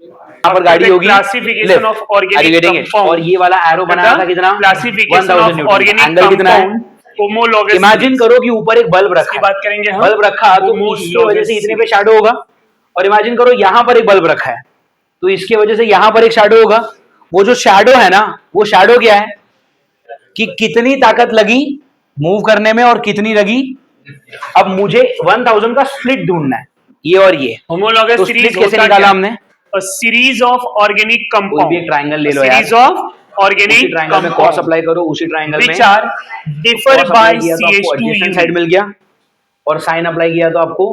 यहाँ पर गाड़ी होगी क्लासिफिकेशन ऑफ ऑर्गेनिक कंपाउंड, और ये वाला एरो बनाया था कितना, क्लासिफिकेशन ऑफ ऑर्गेनिक एंगल कितना है, होमोलॉगस। इमेजिन करो कि ऊपर एक बल्ब रखा, बात करेंगे हम, बल्ब रखा तो इसकी वजह से इतने पे शैडो होगा, और इमेजिन करो यहाँ पर एक बल्ब रखा है तो इसकी वजह से यहाँ पर एक शैडो होगा। वो जो शैडो है ना, वो शैडो क्या है कि कितनी ताकत लगी मूव करने में और कितनी लगी। अब मुझे 1000 का स्प्लिट ढूंढना है, ये और ये होमोलॉगस तो सीरीज कैसे निकाला हमने, a series of organic compound, कोई भी एक ट्रायंगल ले लो यार, series of organic ट्रायंगल में cos अप्लाई करो, उसी ट्रायंगल में which are differ by CH2 adjacent side मिल गया, और साइन अप्लाई किया तो आपको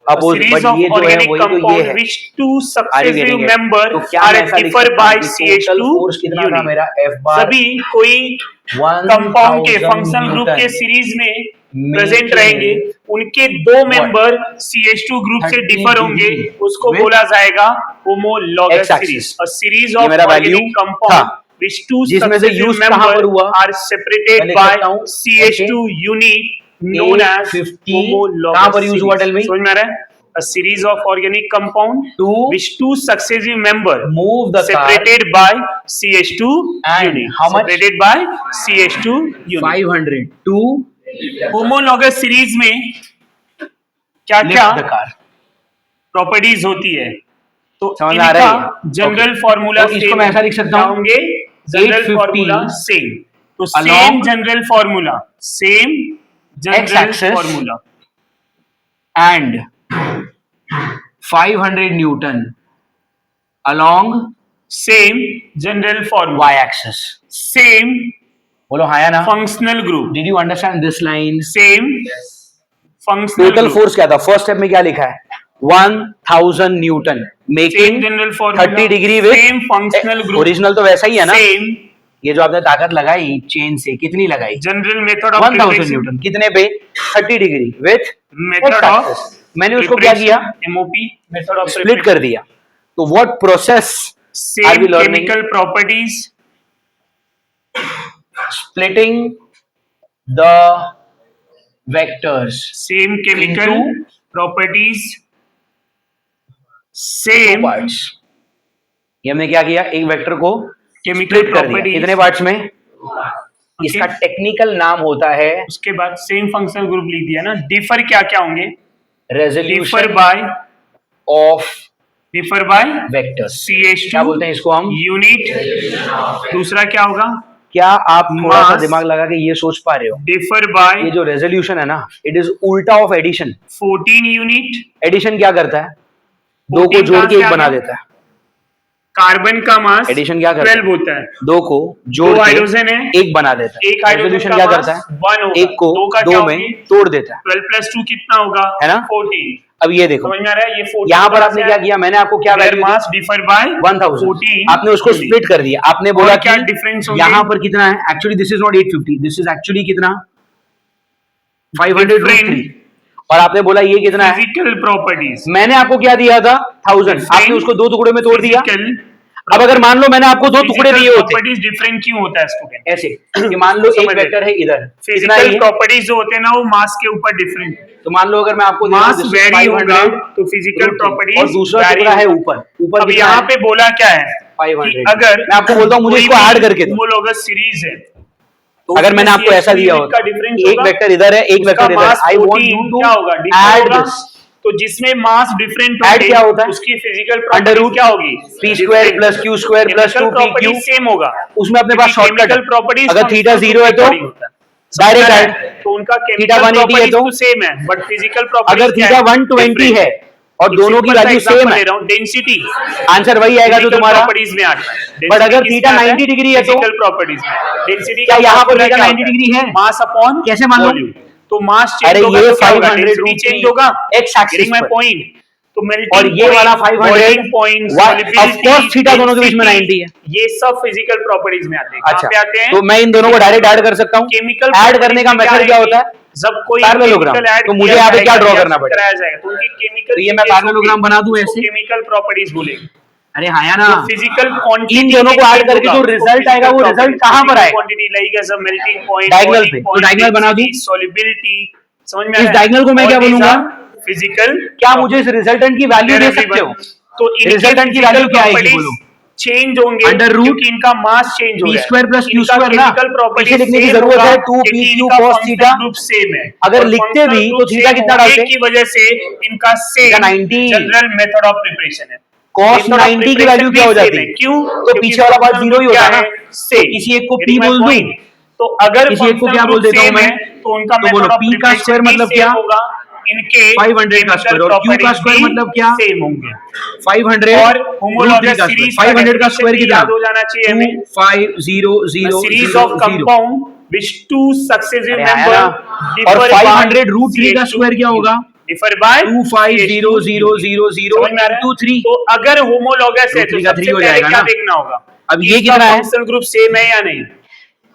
अपोजिट, series बट of ये जो है organic वही तो ये compound है। which two successive member तो क्या are मैं ऐसा लिख differ सकता by हूँ कि टोटल CH2 फोर्स कितना था मेरा F बार, सभी कोई कंपाउंड के फंक्शनल ग्रुप के सीरीज में प्रेजेंट रहेंगे, उनके दो मेंबर CH2 ग्रुप से डिफर होंगे, उसको बोला जाएगा homologous series. A series of organic compound which two successive members are separated by CH2 unit known as homologous series। समझ में आ रहा है? A series of organic compound which two successive members separated by CH2 unit, separated by CH2 unit। 500 two homologous series में क्या क्या properties होती है, तो इनका जनरल फॉर्मूला इसको मैं ऐसा लिख सकता हूँ, जनरल फॉर्मूला सेम, तो same general formula, same general formula and 500 Newton along same general formula, y axis, same बोलो हाँ या ना, functional group. Did you understand this line? Same functional total force क्या था, फर्स्ट स्टेप में क्या लिखा है, 1000 Newton making 30 degree with same functional group. Original तो वैसा ही है ना, सेम ये जो आपने ताकत लगाई चेन से कितनी लगाई, जनरल मेथड ऑफ 1000 न्यूटन कितने पे, 30 डिग्री विथ मेथड ऑफ, मैंने उसको क्या किया, एमओपी मेथड ऑफ स्प्लिट कर दिया। तो what process are we same learning, chemical properties, splitting the vectors, same chemical properties, same parts. ये हमने क्या किया, एक वेक्टर को केमिकल स्प्लिट कर दिया प्रॉपर्टीज कितने पार्ट्स में, इसका टेक्निकल नाम होता है, उसके बाद सेम फंक्शनल ग्रुप लिख दिया ना। डिफर क्या क्या होंगे, resolution differ by vectors, CH2 क्या बोलते हैं इसको हम, यूनिट। दूसरा क्या होगा, क्या आप थोड़ा सा दिमाग लगा के ये सोच पा रहे हो, डिफर बाय ये जो रेजोल्यूशन है ना, इट इज उल्टा ऑफ एडिशन। 14 यूनिट। एडिशन क्या करता है, दो को जोड़ के एक बना देता है, कार्बन का मास एडिशन क्या करता है, 12 होता है, दो को जोड़ हाइड्रोजन है, के एक बना देता है। एक हाइड्रोजन क्या करता है, 1 होगा, एक को दो में तोड़ देता है, 12 + 2 कितना होगा, है ना। 14। अब ये देखो, समझ में आ रहा है, ये 14 यहाँ पर आपने क्या किया, मैंने आपको क्या वैल्यू, मास डिफर बाय 1000, आपने उसको स्प्लिट कर दिया, आपने बोला क्या डिफरेंस होगा, यहाँ पर कितना है, actually this is not 850, this is actually कितना 500 और आपने बोला ये कितना है, फिजिकल प्रॉपर्टीज। मैंने आपको क्या दिया था 1000, आपने उसको दो टुकड़े में तोड़ दिया। अब अगर मान लो मैंने आपको दो टुकड़े दिए होते, प्रॉपर्टीज डिफरेंट क्यों होता है स्टूडेंट, ऐसे कि मान लो एक वेक्टर है इधर, फिजिकल प्रॉपर्टीज जो होते हैं ना वो मास के ऊपर डिफरेंट, तो मान लो अगर मैं आपको मास वेरी होगा तो फिजिकल प्रॉपर्टीज, और दूसरा टुकड़ा है ऊपर। अब यहाँ पे बोला क्या है, 500, अगर मैं आपको बोलता हूँ मुझे इसको ऐड करके दो, होमोलॉगस सीरीज है, अगर मैंने आपको ऐसा दिया होता, एक वेक्टर इधर है एक वेक्टर इधर, I want you to add this, तो जिसमें मास डिफरेंट ऐड क्या होता है, उसकी फिजिकल प्रॉपर्टी क्या होगी, p² + q² + 2pq सेम होगा, उसमें अपने पास शॉर्टकट है, अगर थीटा 0 है तो डायरेक्ट ऐड, तो उनका थीटा 180 है तो सेम है, बट फिजिकल प्रॉपर्टी अगर थीटा 120 है और दोनों की वैल्यू सेम है, डेंसिटी आंसर वही आएगा जो तुम्हारा, प्रॉपर्टीज में आता है। बट अगर थीटा 90 डिग्री है तो फिजिकल प्रॉपर्टीज में डेंसिटी क्या यहाँ पर थीटा 90 डिग्री है, मास अपॉन कैसे मान लो, तो मास अरे चेंज होगा ये तो क्या होगा, 500 डेंसिटी चेंज होगा, x एक्सिस में पर, पॉइंट, तो मेल्टिंग और ये वाला 500 पॉइंट, ऑफ कोर्स थीटा दोनों के बीच में 90 है, ये सब फिजिकल प्रॉपर्टीज में आते हैं। अच्छा, पे आते हैं, तो मैं इन दोनों को डायरेक्ट ऐड कर सकता हूँ, केमिकल ऐड करने का मेथड क्या होता है, जब कोई पैरेललोग्राम, तो मुझे यहाँ पे क्या ड्रॉ करना पड़ेगा, कराया जाएगा, तो उनकी केमिकल, तो ये मैं पैरेललोग्राम बना दूं ऐसे, केमिकल प्रॉपर्टीज बोलेंगे। अरे हाँ या ना, फिजिकल क्वांटिटी इन दोनों को ऐड करके जो रिजल्ट आएगा वो रिजल्ट कहाँ पर आएगा, quantity like as a melting point, diagonal पे, तो डायगोनल बना दूं, सॉल्युबिलिटी, समझ में इस डायगोनल को मैं क्या बोलूंगा, फिजिकल, क्या मुझे इस रिजल्टेंट की वैल्यू दे सकते हो, तो रिजल्टेंट की वैल्यू क्या आएगी बोलो? चेंज होंगे अंडर रूट क्योंकि इनका मास चेंज हो पी रहा है। स्क्वायर प्लस क्यू स्क्वायर ना, केमिकल प्रॉपर्टी इसे लिखने की जरूरत है 2pq cos theta. Group same है। अगर और लिखते functional भी तो group थीटा same कितना होने डालते? की वजह से इनका same 90 general method of preparation है। cos 90 की वैल्यू क्या हो जाती है? क्यों? तो पीछे वाला पार्ट जीरो ही होता है ना। से तो किसी एक को p बोल दूं, तो अगर किसी एक को क्या बोल देता हूं मैं? तो उनका तो बोलो मेथड ऑफ p का स्क्वायर मतलब क्या? होगा। इनके 500 का स्क्वायर, और q का स्क्वायर मतलब क्या? सेम होंगे। 500 और रूट 3 होमोलॉगस का सीरीज स्क्वायर, 500 का स्क्वायर कितना? याद हो जाना चाहिए हमें। 25000 series of compound which two successive अरे आया मेंबर ना। और 500 रूट 3 का स्क्वायर क्या होगा? Differ by 25000 into 3। तो अगर होमोलॉगस है तो रूट 3 का 3 सबसे हो पहले जाएगा क्या ना। देखना होगा? अब ये कितना है? फंक्शनल ग्रुप सेम है या नहीं?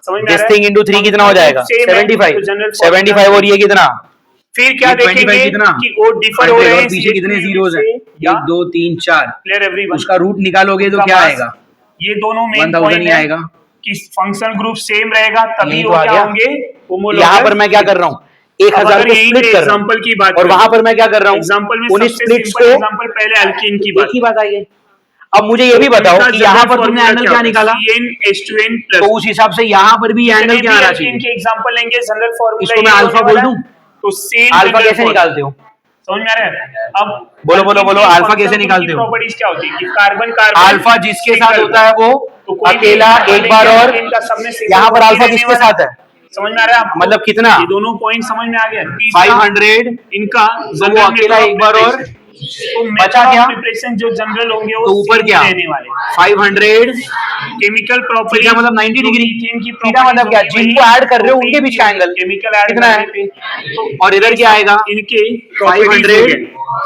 समझ में आ दिस रहा है? थिंग इनटू 3 कितना हो जाएगा? Same है, 75 तो general 75 और ये कितना? फिर क्या ये 25 देखेंगे कितना? कि वो डिफर हो 100 रहे और हैं पीछे कितने CH2 जीरोस हैं? या 1 2 3 4। Clear everyone? उसका रूट निकालोगे तो उनका क्या mass, आएगा? ये दोनों मेन 1000 पॉइंट ही है आएगा। कि फंक्शनल ग्रुप सेम रहेगा तभी यही वो तो आ क्या गया। होंगे? होमोलॉगस। यहाँ पर मैं क्या कर रहा हूँ? 1000 को स्प्लिट कर रहा एग्जांपल की बात हूँ, और वहां पर मैं क्या कर रहा हूँ? एग्जांपल में उन सबसे स्प्लिट्स सिंपल को एग्जांपल पहले अल्कीन की एक ही बात। बात आई है। अब मुझे ये भी बताओ कि यहाँ पर तुमने एंगल क्या निकाला? CnH2n तो उस हिसाब से यहाँ पर भी एंगल क्या आना चाहिए? के एग्जांपल लेंगे जनरल फार्मूला इसको मैं अल्फा बोल दूं? तो सेम अल्फा कैसे निकालते हो? समझ में आ रहा है? अब बोलो बोलो बोलो, अल्फा कैसे निकालते हो? प्रॉपर्टीज क्या होती है कि कार्बन कार्बन अल्फा जिसके साथ होता है वो तो कोई भी अकेला example एक बार, और लेंगे, इनका सबने single यहाँ पर bond अल्फा रहने किसके वाला साथ है? समझ में आ रहा है आपको? मतलब कितना? ये दोनों पॉइंट समझ में आ गया। 500 इनका तो वो अकेला एक बार, और तो बचा क्या? प्रिपरेशन जो जनरल होंगे वो तो ऊपर same क्या? रहने वाले। 500 केमिकल प्रॉपर्टी थीटा मतलब 90 डिग्री। की थीटा मतलब क्या? जिनको ऐड कर रहे हो उनके बीच का एंगल केमिकल ऐड कितना है? करने पे और इधर क्या आएगा? इनके 500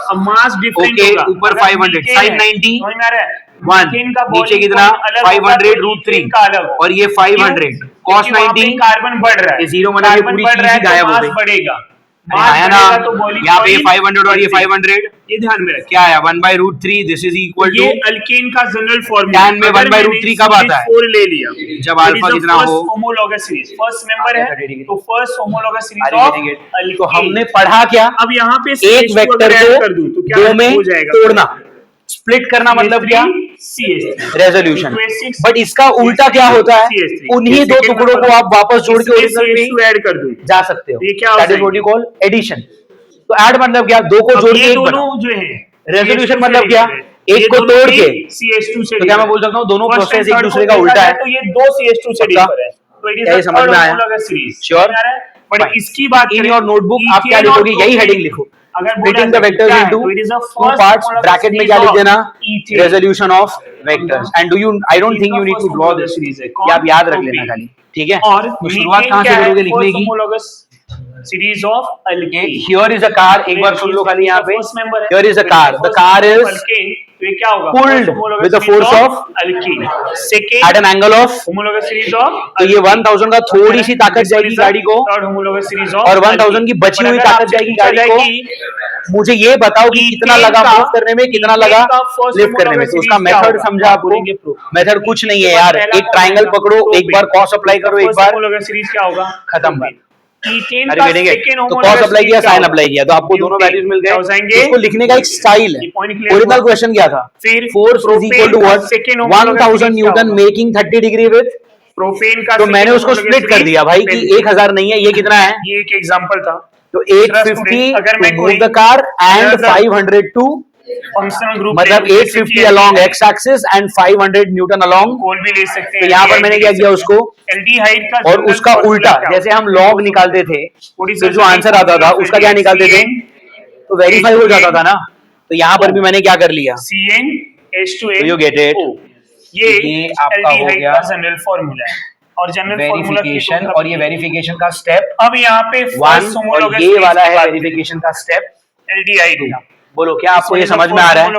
अब मास डिफरेंट ओके, होगा। ऊपर अगर 500 मीथेन साइन है, 90 समझ में आ रहा है? 1 मीथेन का नीचे boiling कितना? point अलग होगा, 500 तो रूट 3 मीथेन का अलग। और ये 500 cos क्योंकि वहाँ पे 90 कार्बन बढ़ रहा है, ये जीरो मतलब ये कार्बन पूरी बढ़ चीज रहा ही है तो गायब हो मास गई। बढ़ेगा। अरे मास आया ना, बढ़ेगा तो boiling यहाँ पे ये point 500 और ये 500 ये ध्यान में रखिए। क्या आया? 1/√3 दिस इज इक्वल टू ये अल्केन का जनरल फॉर्मूला। tan में 1/√3 कब आता है? 4 ले लिया जब अल्फा कितना हो? होमोलॉगस सीरीज फर्स्ट मेंबर है, तो first homologous series of alkane. तो हमने पढ़ा क्या? अब यहाँ पे एक वेक्टर कर दूं को तो क्या दो में हो जाएगा? तोड़ना, स्प्लिट करना मतलब क्या? CH3 resolution. बट इसका उल्टा क्या होता है? CH3 उन्हीं दो टुकड़ों को आप वापस जोड़ के ओरिजिनल में ऐड कर दूं जा सकते हो। ये क्या हो that is what you call addition. तो ऐड मतलब क्या? दो को जोड़ के ये एक बना। दोनों जो है रेजोल्यूशन CH2 मतलब से क्या? different है। एक ये को दोनों तोड़ ही के CH2 से तो क्या मैं different बोल सकता हूँ दोनों First प्रोसेस and एक third दूसरे को का देखा उल्टा जाए है। तो ये दो CH2 से पक्का? different है, तो it is क्या ये the समझ third में आया? homologous series। Sure? समझ आ रहा है? But Fine. इसकी बात इन करें, योर नोटबुक आप क्या ethane और लिखोगे? यही propane, हेडिंग लिखो। अगर बोला Splitting the जाए vectors क्या है, into तो it is the two first parts, homologous bracket में series क्या लिख of देना? ethane। Resolution of vectors. And do you? I don't think you need to draw this. ये आप याद रख लेना खाली, ठीक है? और तो शुरुआत कहाँ से करोगे लिखने की? Homologous series of alkane. Here is a car, एक बार सुन लो खाली यहाँ पे। फर्स्ट मेंबर है, Here is a car. The car is alkane, तो ये क्या होगा? pulled with the force of alkane. Second at an angle of, homologous series of तो ये 1000 का थोड़ी सी ताकत जाएगी गाड़ी को, थर्ड होमोलॉगस सीरीज ऑफ और 1000 की बची हुई ताकत जाएगी गाड़ी को। मुझे ये बताओ कि कितना लगा मूव करने में, कितना लगा लिफ्ट करने में। तो उसका मेथड समझा आपको? मेथड कुछ नहीं है यार, एक ट्रायंगल पकड़ो, एक बार कॉस अप्लाई करो, एक बार होमोलॉगस सीरीज क्या होगा? खत्म बात। ईथेन अरे का वेरी गुड। सेकंड तो होमोलॉगस कॉस अप्लाई किया, सीरीज साइन क्या अप्लाई किया, तो आपको दोनों वैल्यूज मिल क्या हो गए। जाएंगे? इसको लिखने का एक स्टाइल है। ये point clear ओरिजिनल हुआ। क्वेश्चन क्या था? फिर force is propane equal to का व्हाट? second homologous 1000 series क्या न्यूटन होगा? Making 30 degree with. प्रोपेन का तो मैंने second उसको homologous स्प्लिट कर series दिया भाई कि 1000 नहीं है, ये कितना है? ये एक एग्जांपल था। तो दूसरा 850 student, अगर मैं to कोई move the car and another 500 to, functional group मतलब 850 along x axis and 500 Newton along। कोल भी ले सकते तो हैं। यहाँ पर मैंने क्या किया उसको, एल्डिहाइड का और general उसका formula उल्टा, क्या जैसे हम होता है? लॉग निकालते थे What is फिर the जो आंसर आता था उसका क्या निकालते थे, तो वेरीफाई हो जाता था ना। तो यहाँ पर भी मैंने क्या कर लिया, CnH2n Do you get it? ये आपका हो एल्डिहाइड गया का जनरल फार्मूला है, और जनरल फार्मूला वेरिफिकेशन, और ये वेरिफिकेशन का स्टेप अब यहाँ पे 1 और ये वाला है वेरिफिकेशन का स्टेप एल्डिहाइड 2। बोलो क्या आपको ये समझ में आ रहा है?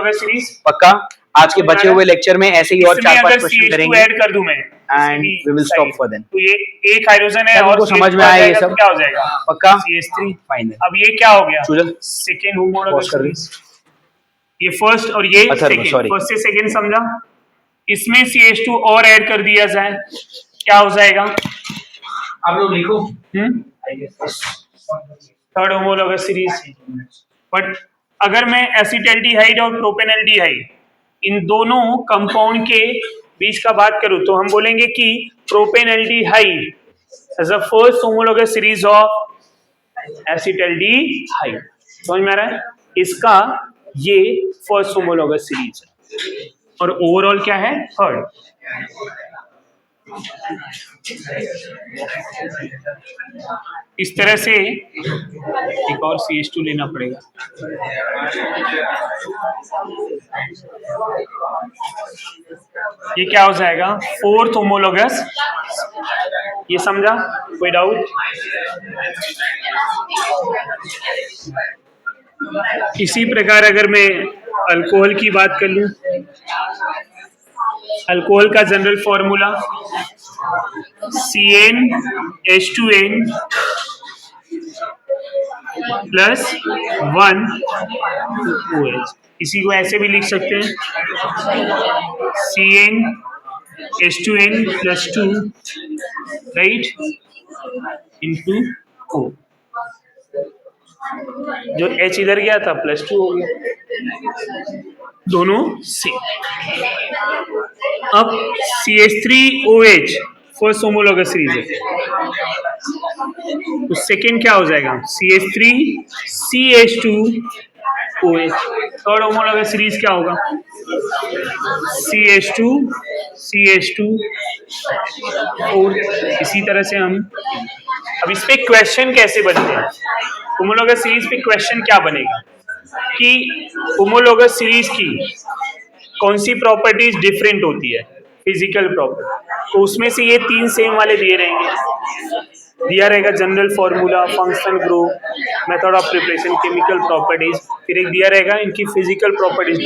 पक्का? आज के बचे हुए लेक्चर में ऐसे ही और 4-5 क्वेश्चन करेंगे ऐड कर दूं मैं and we will stop for then. तो ये एक हाइड्रोजन है क्या और तुमको समझ में आया ये सब? क्या हो जाएगा? पक्का? CH3 final. अब ये क्या हो गया? सुजल सेकंड पॉज होमोलॉगस कर दे। ये फर्स्ट और ये सेकंड, सॉरी फर्स्ट से सेकंड समझा। इसमें CH2 और ऐड कर दिया जाए क्या हो जाएगा? आप लोग लिखो। Third homologous series. बट अगर मैं एसिटाल्डिहाइड और प्रोपेनल्डिहाइड इन दोनों कंपाउंड के बीच का बात करूं तो हम बोलेंगे कि propanaldehyde is the first homologous series of acetaldehyde. समझ में आ रहा है? इसका ये फर्स्ट होमोलॉगस सीरीज है और ओवरऑल क्या है? थर्ड। इस तरह से एक और CH2 लेना पड़ेगा। ये क्या हो जाएगा? Fourth homologous. ये समझा? कोई डाउट? इसी प्रकार अगर मैं अल्कोहल की बात कर लूं, अल्कोहल का general formula CnH2n plus 1OH। इसी को ऐसे भी लिख सकते हैं CnH2n plus 2 right into O। जो H इधर गया था प्लस 2 हो गया, दोनों से। अब CH3OH फर्स्ट होमोलॉगस सीरीज है, तो सेकेंड क्या हो जाएगा? CH3CH2OH। थर्ड होमोलॉगस सीरीज क्या होगा? CH2CH2। और इसी तरह से हम अब इस पे क्वेश्चन कैसे बनते हैं? होमोलॉगस सीरीज पे क्वेश्चन क्या बनेगा कि होमोलॉगस सीरीज की कौन सी प्रॉपर्टीज डिफरेंट होती है, फिजिकल प्रॉपर्टी। तो उसमें से ये 3 सेम वाले दिए रहेंगे, दिया रहेगा general formula, functional group, method of preparation, chemical properties, फिर एक दिया रहेगा इनकी फिजिकल प्रॉपर्टीज।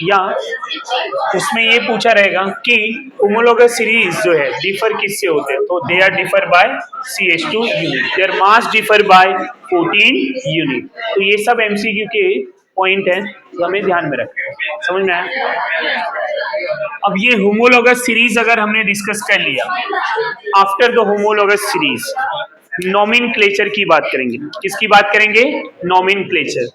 या उसमें ये पूछा रहेगा कि होमोलॉगस सीरीज जो है डिफर किससे होते हैं, तो they are differ by CH2 unit, their mass differ by 14 unit. तो ये सब MCQ के पॉइंट है, तो हमें ध्यान में रखें। समझ में आया? अब ये होमोलॉगस सीरीज अगर हमने डिस्कस कर लिया, after the homologous series nomenclature की बात करेंगे। किसकी बात करेंगे? नॉमेनक्लेचर।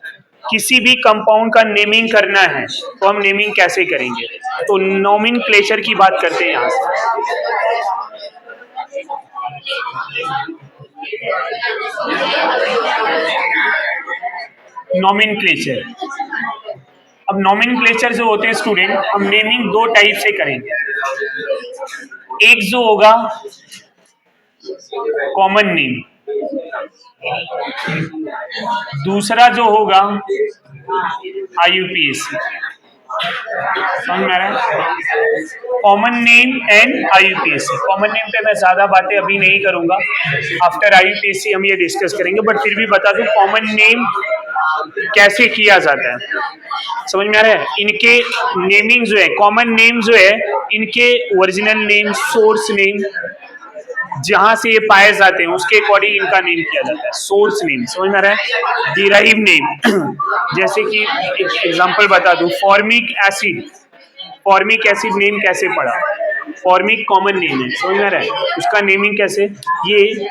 किसी भी कंपाउंड का नेमिंग करना है तो हम नेमिंग कैसे करेंगे, तो नॉमेनक्लेचर की बात करते हैं यहाँ से। नॉमेनक्लेचर। अब नॉमेनक्लेचर जो होते हैं स्टूडेंट, हम नेमिंग 2 टाइप से करेंगे। एक जो होगा कॉमन नेम, दूसरा जो होगा IUPAC। समझ में आ रहा है? Common name and IUPAC। Common name पे मैं ज्यादा बातें अभी नहीं करूंगा, आफ्टर IUPAC हम ये डिस्कस करेंगे, बट फिर भी बता दूं कॉमन नेम कैसे किया जाता है। समझ में आ रहा है? इनके नेमिंग जो है, कॉमन नेम जो है, इनके ओरिजिनल नेम, सोर्स नेम, जहां से ये पाए जाते हैं उसके अकॉर्डिंग इनका नेम किया जाता है, सोर्स नेम। समझ में आ रहा है? डिराइव नेम, जैसे कि एक एग्जांपल बता दूं, formic acid. Formic acid name कैसे पड़ा? फॉर्मिक कॉमन नेम है। समझ में आ रहा है? उसका नेमिंग कैसे? ये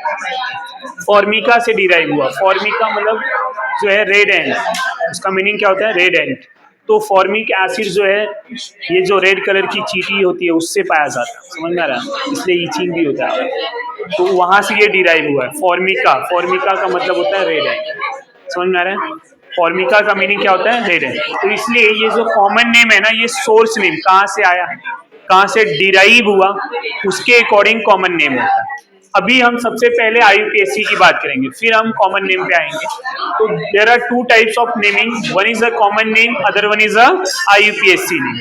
फॉर्मिका से डिराइव हुआ। फॉर्मिका मतलब जो है रेड एंट, उसका मीनिंग क्या होता है? रेड एंट। तो फॉर्मिक एसिड जो है, ये जो रेड कलर की चींटी होती है उससे पाया जाता है। समझ में आ रहा है? इसलिए ईचिंग भी होता है, तो वहां से ये डिराइव हुआ है फॉर्मिका। फॉर्मिका का मतलब होता है रेड एंट। समझ में आ रहा है? फॉर्मिका का मीनिंग क्या होता है? रेड एंट। तो इसलिए ये जो कॉमन नेम है ना, ये सोर्स नेम, कहाँ से आया, कहाँ से डिराइव हुआ, उसके अकॉर्डिंग कॉमन नेम होता है। अभी हम सबसे पहले IUPAC की बात करेंगे, फिर हम कॉमन नेम पे आएंगे। तो there are 2 types of naming, one is a common name, other one is a IUPAC name.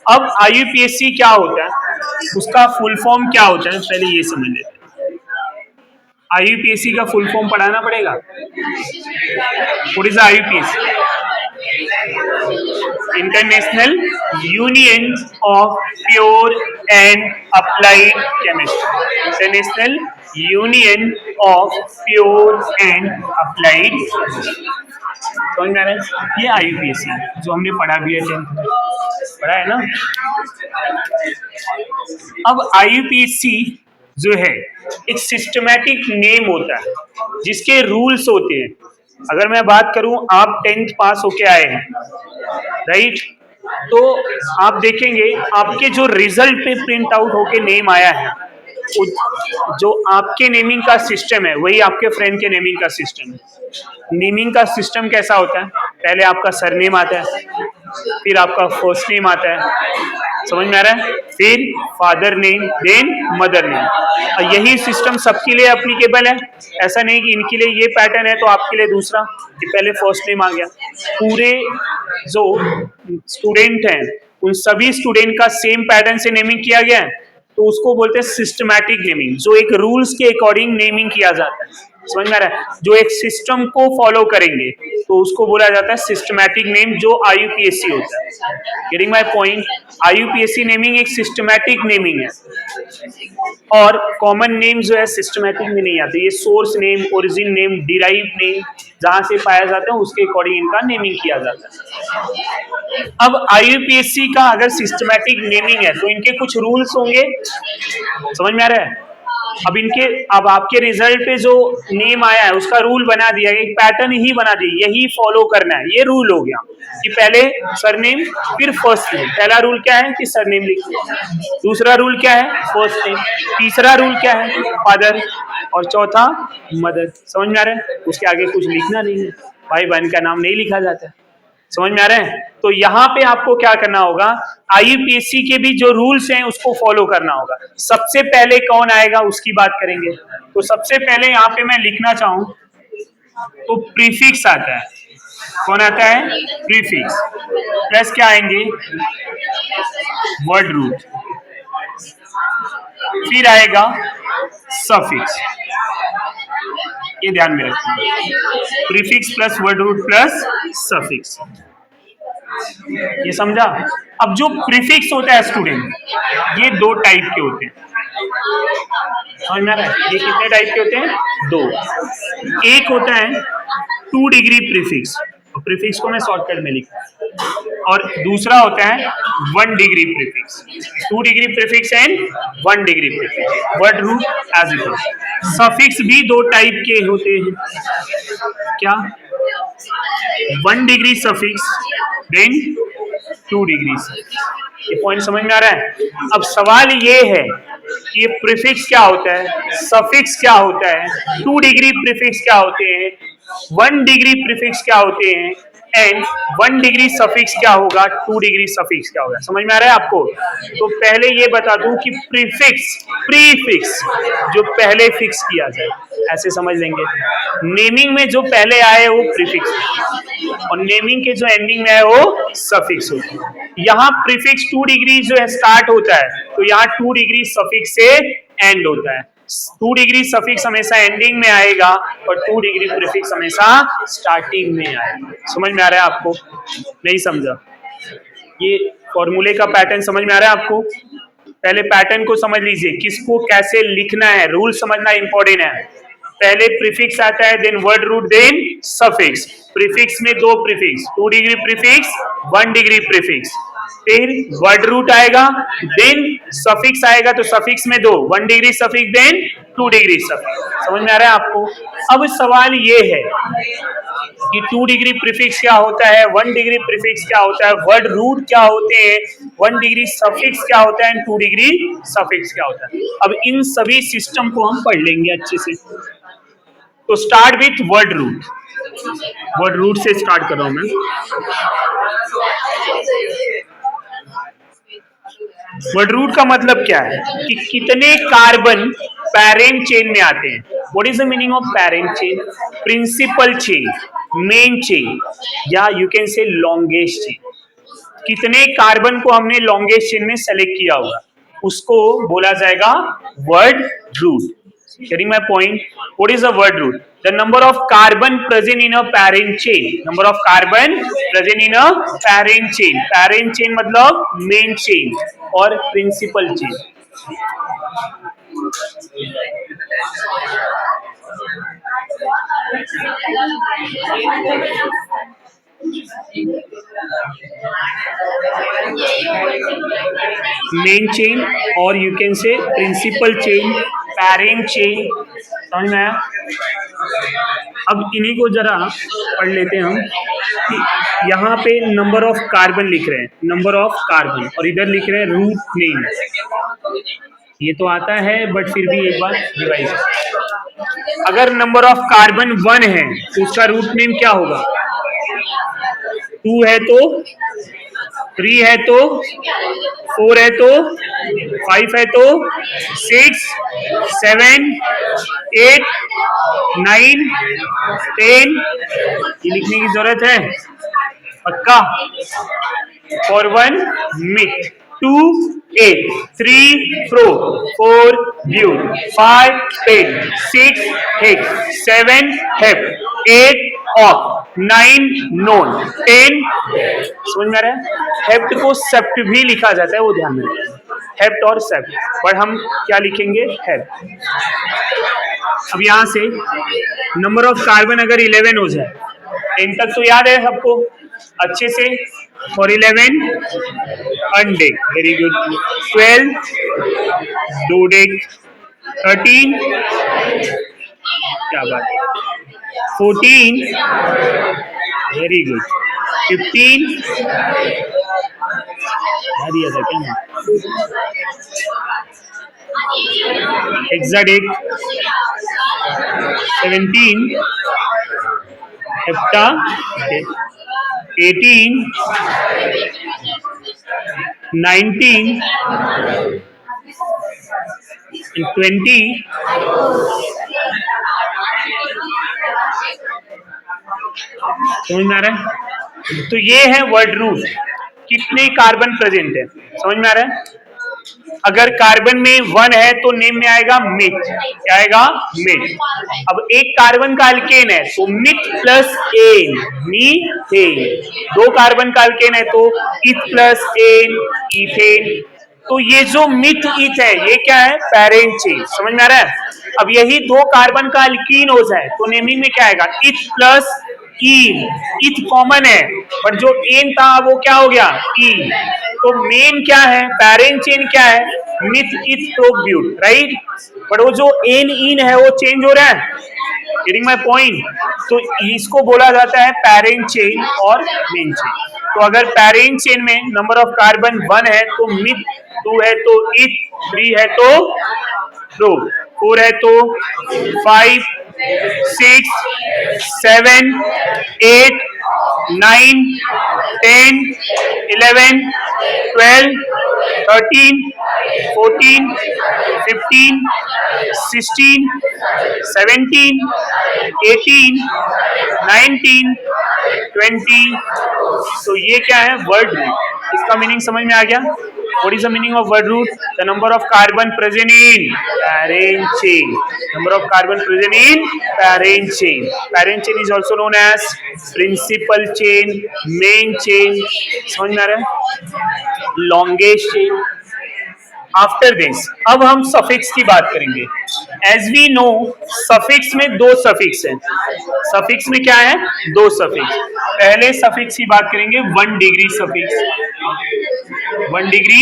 अब IUPAC क्या होता है, उसका फुल फॉर्म क्या होता है, पहले ये समझ लेते हैं। IUPAC का फुल फॉर्म पढ़ाना पड़ेगा। What is IUPAC? International union of pure and applied chemistry. International union of pure and applied. समझ में आ रहा है? ये IUPAC जो हमने पढ़ा भी है, 10th में पढ़ा है ना। अब IUPAC जो है एक सिस्टमैटिक नेम होता है जिसके रूल्स होते हैं। अगर मैं बात करूं, आप 10th पास होके आए हैं, राइट? तो आप देखेंगे आपके जो रिजल्ट पे प्रिंट आउट होके नेम आया है, जो आपके नेमिंग का सिस्टम है वही आपके फ्रेंड के नेमिंग का सिस्टम है। नेमिंग का सिस्टम कैसा होता है? पहले आपका सरनेम आता है, फिर आपका फर्स्ट नेम आता है, समझ में आ रहा है, फिर father name, then mother name. और यही सिस्टम सबके लिए एप्लीकेबल है। ऐसा नहीं कि इनके लिए ये पैटर्न है तो आपके लिए दूसरा, कि पहले फर्स्ट नेम आ गया। पूरे जो स्टूडेंट हैं उन सभी स्टूडेंट का सेम पैटर्न से नेमिंग किया गया है, तो उसको बोलते हैं सिस्टमैटिक नेमिंग, जो एक रूल्स के अकॉर्डिंग नेमिंग किया जाता है। समझ में आ रहा है? जो एक सिस्टम को फॉलो करेंगे तो उसको बोला जाता है सिस्टमैटिक नेम, जो आईयूपीएससी होता है। Getting my point? आईयूपीएससी नेमिंग एक सिस्टमैटिक नेमिंग है, और कॉमन नेम जो है सिस्टमैटिक में नहीं आते। ये source name, origin name, derive name जहां से पाया जाता है उसके अकॉर्डिंग इनका नेमिंग किया जाता है। अब आईयूपीएससी का अगर सिस्टमैटिक नेमिंग है तो इनके कुछ रूल्स होंगे, समझ में आ रहा है? अब आपके रिजल्ट पे जो नेम आया है उसका रूल बना दिया, एक पैटर्न ही बना दिया, यही फॉलो करना है, ये रूल हो गया कि पहले सरनेम फिर फर्स्ट नेम। पहला रूल क्या है कि सरनेम लिखो, दूसरा रूल क्या है फर्स्ट नेम, तीसरा रूल क्या है फादर, और चौथा मदर। समझ में आ रहा है? उसके आगे कुछ लिखना नहीं है, भाई बहन का नाम नहीं लिखा जाता है। समझ में आ रहा है? तो यहाँ पे आपको क्या करना होगा, आईयूपीएससी के भी जो रूल्स हैं उसको फॉलो करना होगा। सबसे पहले कौन आएगा उसकी बात करेंगे। तो सबसे पहले यहाँ पे मैं लिखना चाहूं तो प्रीफिक्स आता है। कौन आता है? प्रीफिक्स। प्लस क्या आएंगे? Word root. फिर आएगा सफिक्स, ये ध्यान में रखिए, prefix plus word root plus suffix. ये समझा? अब जो प्रीफिक्स होता है स्टूडेंट, ये दो टाइप के होते हैं। समझ में आ रहा है? ये कितने टाइप के होते हैं? दो। एक होता है 2 डिग्री प्रीफिक्स, प्रीफिक्स को मैं शॉर्टकट में लिखता हूं, और दूसरा होता है 1 degree prefix. 2 degree prefix and 1 degree prefix, word root as it is. Suffix भी दो टाइप के होते हैं। क्या? 1 degree suffix then 2 degree suffix. ये पॉइंट समझ में आ रहा है? अब सवाल ये है कि ये प्रीफिक्स क्या होता है, सफिक्स क्या होता है, 2 डिग्री प्रीफिक्स क्या होते हैं, 1 डिग्री प्रीफिक्स क्या होते हैं, एंड 1 डिग्री सफिक्स क्या होगा, 2 डिग्री सफिक्स क्या होगा। समझ में आ रहा है आपको? तो पहले ये बता दूं कि प्रीफिक्स जो पहले फिक्स किया जाए, ऐसे समझ लेंगे। नेमिंग में जो पहले आए वो प्रीफिक्स, और नेमिंग के जो एंडिंग में है वो सफिक्स होता है। यहाँ प्रीफिक्स 2 डिग्री जो है स्टार्ट होता है, तो यहाँ 2 डिग्री सफिक्स से एंड होता है। 2 डिग्री सफिक्स हमेशा एंडिंग में आएगा और 2 डिग्री प्रीफिक्स हमेशा स्टार्टिंग में आएगा। समझ में आ रहा है आपको? नहीं समझा? ये फॉर्मूले का पैटर्न समझ में आ रहा है आपको? पहले पैटर्न को समझ लीजिए, किसको कैसे लिखना है, रूल समझना इंपॉर्टेंट है। पहले प्रीफिक्स आता है, then word root, then suffix. Prefix में दो prefix, 2 degree prefix, 1 degree prefix. फिर वर्ड रूट आएगा, देन सफिक्स आएगा, तो सफिक्स में दो, 1 degree suffix then 2 degree suffix. समझ में आ रहा है आपको? अब सवाल ये है कि 2 डिग्री प्रीफिक्स क्या होता है, 1 डिग्री प्रीफिक्स क्या होता है, वर्ड रूट क्या होते हैं, 1 डिग्री सफिक्स क्या होता है, एंड 2 डिग्री सफिक्स क्या होता है। अब इन सभी सिस्टम को हम पढ़ लेंगे अच्छे से। तो start with word root. Word root से स्टार्ट कर रहा हूं मैं। वर्ड रूट का मतलब क्या है कि कितने कार्बन पेरेंट चेन में आते हैं। What is the meaning of parent chain? Principal chain, main chain, या you can say longest chain. कितने कार्बन को हमने लॉन्गेस्ट चेन में सेलेक्ट किया होगा उसको बोला जाएगा word root. Getting my point? What is a word root? The number of carbon present in a parent chain. Number of carbon present in a parent chain. Parent chain मतलब main chain और principal chain. Main chain और you can say principal chain, parent chain. समझ में आया? अब इन्हीं को जरा पढ़ लेते हैं हम कि यहाँ पे नंबर ऑफ कार्बन लिख रहे हैं, नंबर ऑफ कार्बन, और इधर लिख रहे हैं रूट नेम। ये तो आता है बट फिर भी एक बार रिवाइज। अगर नंबर ऑफ कार्बन 1 है तो उसका रूट नेम क्या होगा? 2 है तो, 3 है तो, 4 है तो, 5 है तो, 6, 7, 8, 9, 10, ये लिखने की जरूरत है पक्का? For 1 myth, 2 8, 3 pro, 4 butte, 5 pen, 6 hex, 7 hep, 8 off, 9 non, 10 समझ में आ रहा है? हेप्ट को सेप्ट भी लिखा जाता है, वो ध्यान में रखिए, हेप्ट और सेप्ट, बट हम क्या लिखेंगे? हेप्ट। अब यहां से नंबर ऑफ कार्बन अगर 11 हो जाए, 10 तक तो याद है सबको अच्छे से, और 11 अनडेक, वेरी गुड, 12 डोडेक, 13 क्या बात है, 14 वेरी गुड, 15 दिया था क्या, हेक्साडेक, 17 हेप्टा, 18 19 20 समझ में आ रहा है? तो ये है वर्ड रूट, कितने कार्बन प्रेजेंट है, समझ में आ रहा है? अगर कार्बन में 1 है तो नेम में आएगा मिथ, क्या आएगा? मिथ। अब एक कार्बन का अल्केन है तो meth plus ane, methane. 2 carbon का अल्केन है तो इथ प्लस एन, इथेन। तो ये जो मिथ इथ है ये क्या है? पैरेंट चेन, समझ में आ रहा है? अब यही 2 कार्बन का अल्कीन हो जाए तो नेमिंग में क्या आएगा? इथ प्लस ईन, इथ कॉमन है बट जो एन था वो क्या हो गया? ई। तो मेन क्या है? पैरेंट चेन क्या है? मिथ इथ प्रोब्यूट, राइट? बट वो जो एन इन है वो चेंज हो रहा है, गेटिंग माय पॉइंट? तो इसको बोला जाता है पैरेंट चेन और मेन चेन। तो अगर पैरेंट चेन में नंबर ऑफ कार्बन 1 है तो मिथ, 2 है तो इथ, 3 है तो प्रो, 4 है तो 5, 6, 7, 8, 9, 10, 11, 12, 13, 14, 15, 16, 17, 18, 19, 20। तो ये क्या है? Word root. इसका मीनिंग समझ में आ गया? What is the meaning of word root? The number of carbon present in parent chain. Number of carbon present in parent chain. Parent chain is also known as principal chain, main chain. समझ में आ रहा है? Longest chain. After this अब हम suffix की बात करेंगे। एज वी नो सफिक्स में 2 सफिक्स हैं। सफिक्स में क्या है? 2 सफिक्स। पहले सफिक्स की बात करेंगे 1 degree suffix. 1 degree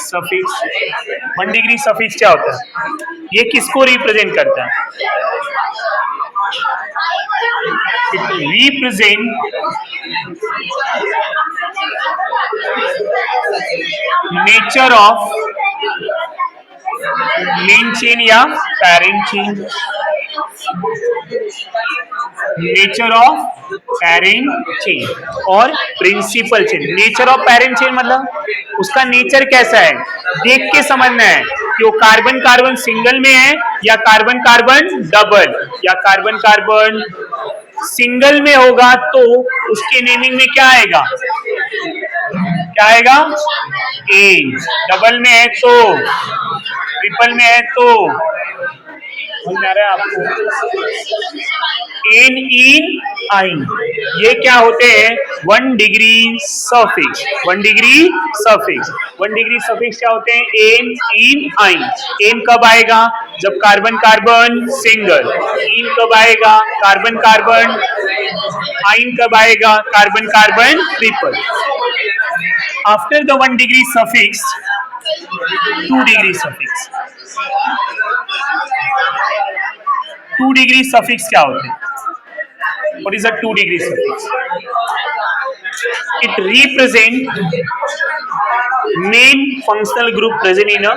suffix, 1 degree suffix क्या होता है? ये किसको रिप्रेजेंट करता है? It represent nature of main chain या parent chain. Nature of parent chain और principal chain. Nature of parent chain मतलब उसका नेचर कैसा है देख के समझना है कि वो कार्बन कार्बन सिंगल में है या कार्बन कार्बन डबल, या कार्बन कार्बन सिंगल में होगा तो उसके नेमिंग में क्या आएगा? क्या आएगा? एन। डबल में है तो, ट्रिपल में है तो, समझ में आ रहा है आपको? एन इन आइन, ये क्या होते हैं? 1 degree suffix. 1 degree suffix, 1 degree suffix क्या होते हैं? एन इन आइन। एन कब आएगा? जब कार्बन कार्बन सिंगल। इन कब आएगा? Carbon carbon. आइन कब आएगा? Carbon carbon triple. After the 1 degree suffix 2 degree suffix. 2 degree suffix क्या होते हैं? What is a 2 degree suffix? it represent main functional group present in a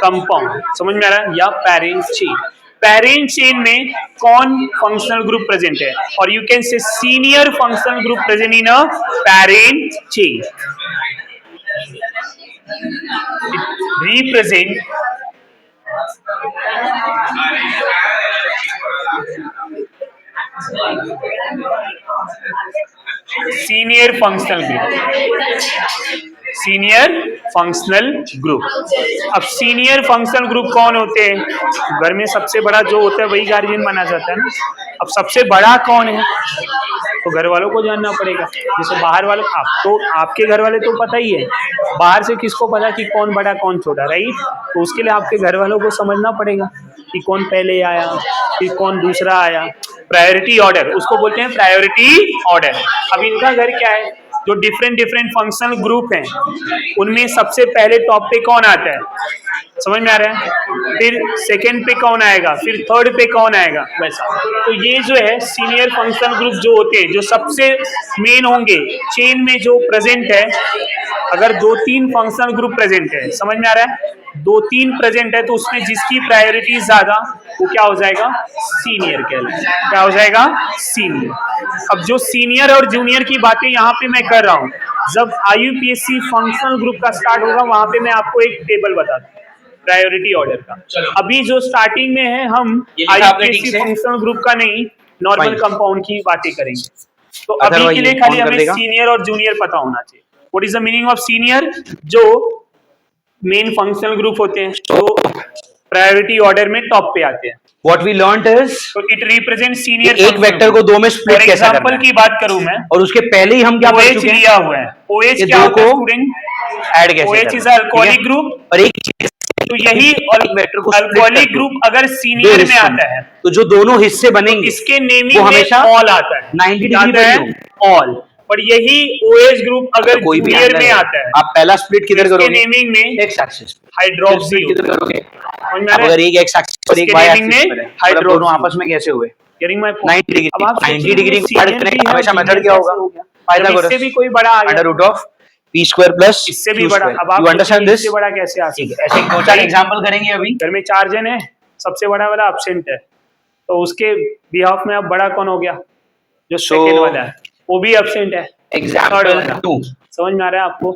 compound. समझ में आ रहा है? या parent chain. Parent chain में कौन functional group present है? और you can say senior functional group present in a parent chain. It represent senior functional group. Senior functional group. अब सीनियर फंक्शनल ग्रुप कौन होते हैं? घर में सबसे बड़ा जो होता है वही गार्जियन माना जाता है ना. अब सबसे बड़ा कौन है तो घर वालों को जानना पड़ेगा. जैसे बाहर वालों, आप तो आपके घर वाले तो पता ही है, बाहर से किसको पता कि कौन बड़ा कौन छोटा, राइट? तो उसके लिए आपके घर वालों को समझना पड़ेगा कि कौन पहले आया, कि कौन दूसरा आया. प्रायोरिटी ऑर्डर उसको बोलते हैं, प्रायोरिटी ऑर्डर. अब इनका घर क्या है, जो डिफरेंट फंक्शनल ग्रुप हैं उनमें सबसे पहले टॉप पे कौन आता है, समझ में आ रहा है? फिर सेकंड पे कौन आएगा, फिर थर्ड पे कौन आएगा, वैसा. तो ये जो है सीनियर फंक्शनल ग्रुप जो होते हैं, जो सबसे मेन होंगे चेन में जो प्रेजेंट है. अगर 2-3 फंक्शनल ग्रुप प्रेजेंट है, समझ में आ रहा है, 2-3 प्रेजेंट है, तो उसमें जिसकी प्रायोरिटी ज्यादा वो क्या हो जाएगा, सीनियर कहलाएगा. क्या हो जाएगा, सीनियर. अब जो सीनियर और जूनियर की बातें यहाँ पे मैं कर रहा हूँ, जब IUPAC फंक्शनल ग्रुप का स्टार्ट होगा वहां पे मैं आपको एक टेबल बता दूं प्रायोरिटी ऑर्डर का. अभी जो स्टार्टिंग में है हम IUPAC फंक्शनल ग्रुप का नहीं, नॉर्मल कंपाउंड की बातें करेंगे. तो अभी के लिए खाली हमें सीनियर और जूनियर पता होना चाहिए. What is the meaning of senior? जो मेन फंक्शनल ग्रुप होते हैं, जो प्रायोरिटी ऑर्डर में टॉप पे आते हैं. What we learned is, तो इट रिप्रेजेंट सीनियर. एक वेक्टर को दो में स्प्लिट कैसे करना है. एग्जांपल की बात करूं मैं, और उसके पहले ही हम क्या पढ़ चुके हैं, लिया हुआ है. OH क्या होता है स्टूडेंट? ऐड कैसे OH इज अल्कोहलिक ग्रुप. और एक तो यही वेक्टर को अल्कोहलिक ग्रुप अगर सीनियर में आता है तो जो दोनों हिस्से बनेंगे तो इसके नेमिंग वो में हमेशा ऑल आता है, 90 डिग्री है ऑल. पर यही OH ग्रुप अगर कोई भी जूनियर में आता है, आप पहला स्प्लिट किधर करोगे, नेमिंग में एक्स एक्सिस. हाइड्रोक्सी किधर करोगे, अगर एक एक्स एक्सिस और एक वाई एक्सिस पर है, मतलब दोनों आपस में कैसे हुए, 90 डिग्री. अब आप 90 डिग्री को ऐड करने का हमेशा मेथड क्या होगा, फायदा करो. इससे भी कोई बड़ा आ गया, under root of p square plus इससे भी बड़ा. अब आप यू अंडरस्टैंड दिस, इससे बड़ा कैसे आ सकता है? ऐसे 2-4 एग्जांपल करेंगे. अभी घर में 4 जन है, सबसे बड़ा वाला एब्सेंट है, तो उसके बिहाफ में अब बड़ा कौन हो गया, जो सेकंड वाला है वो भी एब्सेंट है. एग्जांपल 2 समझ में आ रहा है आपको?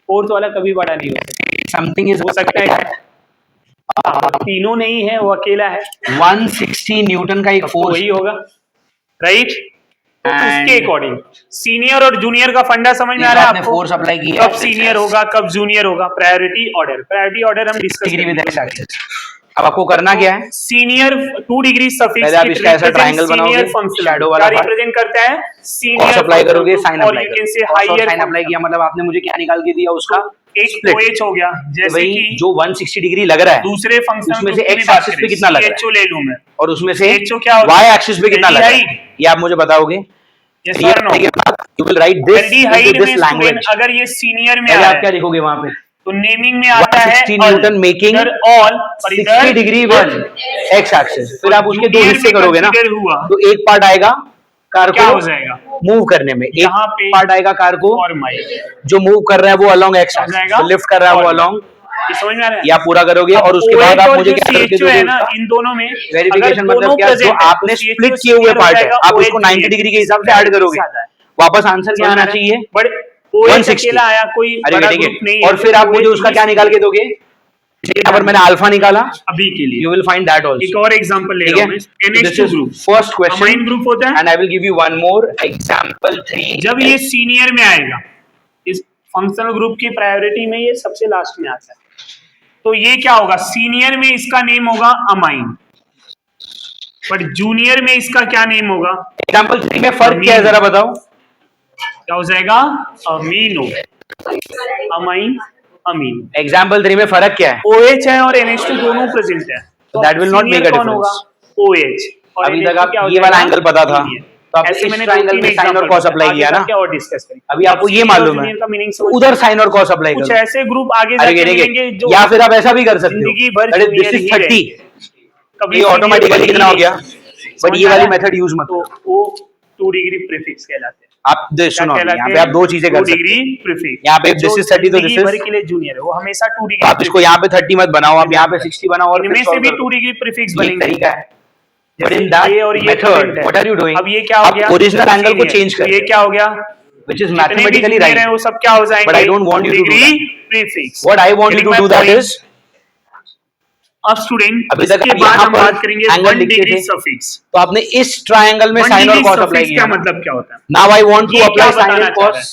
फोर्थ वाला कभी बड़ा नहीं होता. समथिंग इज हो सकता है तीनों नहीं है, वो अकेला है. 160 न्यूटन का एक फोर्स वही होगा, राइट? तो उसके अकॉर्डिंग सीनियर और जूनियर का फंडा समझ में आ रहा है आपको? फोर्स अप्लाई किया, कब सीनियर होगा कब जूनियर होगा. प्रायोरिटी ऑर्डर हम डिस्कस करेंगे. अब आपको करना क्या है, सीनियर 2 डिग्री सफिक्स पहले आप इसका ऐसा ट्रायंगल बनाओगे, शैडो वाला रिप्रेजेंट करता है सीनियर. अप्लाई करोगे, sign apply you can say higher. Sign apply किया मतलब आपने मुझे क्या निकाल के दिया, उसका एक OH हो गया. जैसे कि जो 160 डिग्री लग रहा है दूसरे फंक्शन उसमें से एक्स एक्सिस पे कितना लग रहा है, ले लूं मैं, और उसमें से HO क्या होगा, वाई एक्सिस पे कितना लग रहा है, ये आप मुझे बताओगे. You will write this in this language. अगर ये सीनियर में आप क्या लिखोगे वहां पे, तो नेमिंग में आता है 160 Newton making all 60 degree 1 x axis. फिर आप उसके दो हिस्से करोगे ना, तो एक पार्ट आएगा कार क्या को हो जाएगा मूव करने में, एक यहाँ पे पार्ट आएगा कार को और जो मूव कर रहा है वो अलोंग एक्स एक्सिस, जो लिफ्ट कर रहा है वो अलोंग. समझ में आ रहा है? या पूरा करोगे और उसके बाद आप मुझे क्या करके दोगे, है ना, इन दोनों में वेरिफिकेशन मतलब क्या, जो आपने स्प्लिट किए हुए पार्ट है आप उसको 90 डिग्री के हिसाब से ऐड करोगे. वापस आंसर क्या आना चाहिए, 160 आया, कोई बड़ा ग्रुप नहीं है. और फिर आप मुझे उसका क्या निकाल के दोगे, यहाँ पर मैंने अल्फा निकाला अभी के लिए. You will find that also. एक और एग्जांपल ले रहा हूं मैं, NH2 group first question, amine group होता है. And I will give you one more example 3. जब ये सीनियर में आएगा, इस फंक्शनल ग्रुप की प्रायोरिटी में ये सबसे लास्ट में आता है, तो ये क्या होगा, सीनियर में इसका नेम होगा अमाइन, बट जूनियर में इसका क्या नेम होगा. एग्जांपल 3 में फर्क क्या है जरा बताओ, क्या हो जाएगा, अमीनो, अमाइन अमीन. एग्जांपल 3 में फर्क क्या है, OH है और NH2 दोनों प्रेजेंट है, तो that will not make a difference. OH. और अभी तक आप ये वाला एंगल पता था, तो आप ऐसे इस मैंने ट्रायंगल में साइन और कॉस अप्लाई किया ना, क्या और डिस्कस करें. अभी आपको ये मालूम है, उधर साइन और कॉस अप्लाई कुछ करो. ऐसे ग्रुप आगे जाके मिलेंगे जो, या फिर आप ऐसा भी कर सकते जिंदगी हो, भर दिस इज 30, कभी ये ऑटोमेटिकली कितना हो गया, बट ये वाली मेथड यूज मत. तो वो 2 डिग्री प्रीफिक्स कहलाते हैं. आप सुनो, यहाँ पे आप दो चीजें कर सकते डिग्री हैं। प्रीफिक्स। यहाँ पे दिस इज 30 तो दिस भर इज, के लिए जूनियर है, वो हमेशा 2 डिग्री। आप इसको यहाँ पे 30 मत बनाओ, आप यहाँ पे 60 बनाओ और इनमें से भी 2 डिग्री प्रीफिक्स बनेंगे। बनेंगे। तरीका है। But जैसे in that ये और ये method, present है। what are you doing? अब ये क्या हो आप गया? original angle को Senior। change कर तो ये रहे हैं। क्या हो गया? which is जितने भी mathematically junior right. हैं वो सब क्या हो जाएंगे? But I don't want you to do degree that. Prefix. What I want you to do that is, अब स्टूडेंट अभी तक इसके आप बाद यहाँ हम पर बात करेंगे angle 1 लिखे डिग्री थे। सफिक्स। तो आपने इस ट्रायंगल में 1 sin और डिग्री cos अप्लाई सफिक्स किया क्या ना। मतलब क्या होता है? Now I want to ये apply क्या sin बताना and चाह cos रहा है?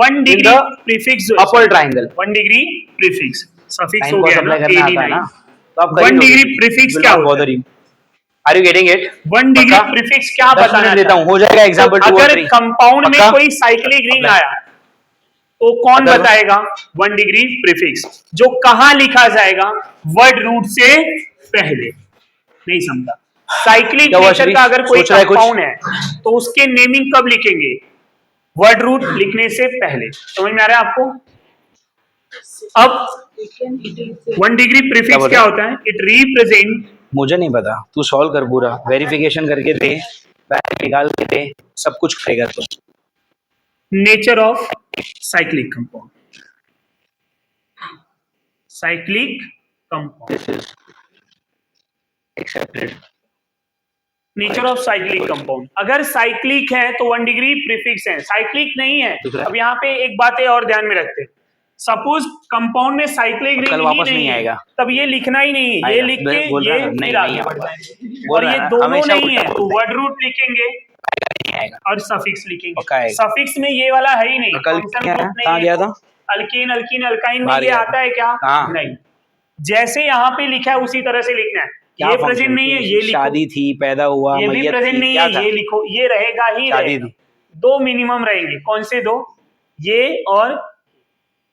1 in डिग्री the प्रीफिक्स जो upper triangle. 1 degree prefix suffix sin हो cos गया अप्लाई ना, करना AD आता है ना, 9। तो आप 1 डिग्री प्रीफिक्स क्या होता है? Are you getting it? 1 degree prefix क्या बताना देता हूँ, हो जाएगा एग्जांपल 2 और अगर 3। कंपाउंड में पक्का? कोई साइक्लिक रिंग आया तो कौन अगर- बताएगा? 1 डिग्री प्रीफिक्स जो कहां लिखा जाएगा? वर्ड रूट से पहले। नहीं समझा? साइक्लिक क्या हुआ नेचर श्री? का अगर कोई सोच रहा है कुछ? कंपाउंड है तो उसके नेमिंग कब लिखेंगे? वर्ड रूट लिखने से पहले। समझ में आ रहा है आपको? अब 1 डिग्री प्रीफिक्स क्या होता है? इट रिप्रेजेंट, मुझे नहीं पता, तू सॉल्व कर पूरा, वेरिफिकेशन करके दे, बैक निकाल के दे, सब कुछ करेगा तू। Nature of cyclic compound. Cyclic compound, this is accepted. Nature of cyclic compound. अगर साइक्लिक है तो 1 डिग्री प्रीफिक्स है, साइक्लिक नहीं है। अब यहाँ पे एक बात और ध्यान में रखते हैं, सपोज कंपाउंड में साइक्लिक रिंग कल ही वापस नहीं नहीं है, आएगा। तब ये लिखना ही नहीं है, ये लिख के बोल रहा ये है, नहीं, फिर आगे नहीं बढ़ आएगा। जाएंगे। बोल और ये रहा है, दोनों हमेशा नहीं उल्टा है तो वर्ड रूट लिखेंगे नहीं आएगा। और सफिक्स लिखेंगे। पक्का आएगा। सफिक्स में ये वाला है ही नहीं, कल फंक्शन क्या है? ग्रुप कहाँ नहीं गया है। था? अल्कीन अल्कीन अल्काइन में बाहर ये गया आता है क्या? कहाँ? नहीं। जैसे यहाँ पे लिखा है उसी तरह से लिखना है। क्या ये function प्रेजेंट नहीं है, थी? ये लिखो। शादी थी, पैदा हुआ, ये भी मैयत प्रेजेंट थी, नहीं क्या है, था? ये लिखो। ये रहेगा ही शादी रहेगा। थी। 2 मिनिमम रहेंगे। कौन से 2? ये और